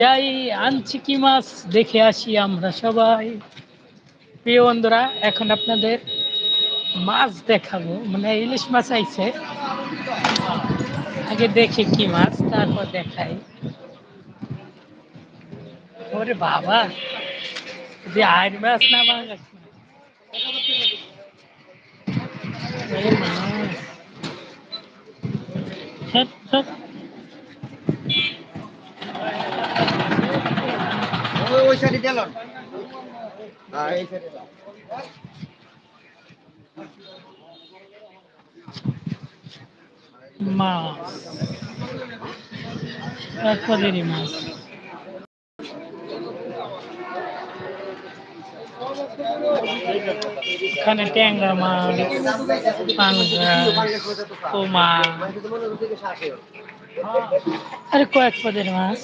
যাই আনছি কি মাছ দেখে আসি আমরা সবাই। প্রিয় বন্ধুরা, এখন আপনাদের মাছ দেখাবো, মানে ইলিশ মাছ আইছে। আগে দেখি কি মাছ, তারপর দেখাই। ওরে বাবা, যে আইর মাছ না বাংলাদেশ মাছ? এ মাছ, ছট, ছট। ওই সাইডে গেল এই সাইডে মাছ, তারপরেরই মাছ। এখানে ট্যাংরা মাছ, পাঙ্গাস, পোমা, আর কয়েক পদের মাছ।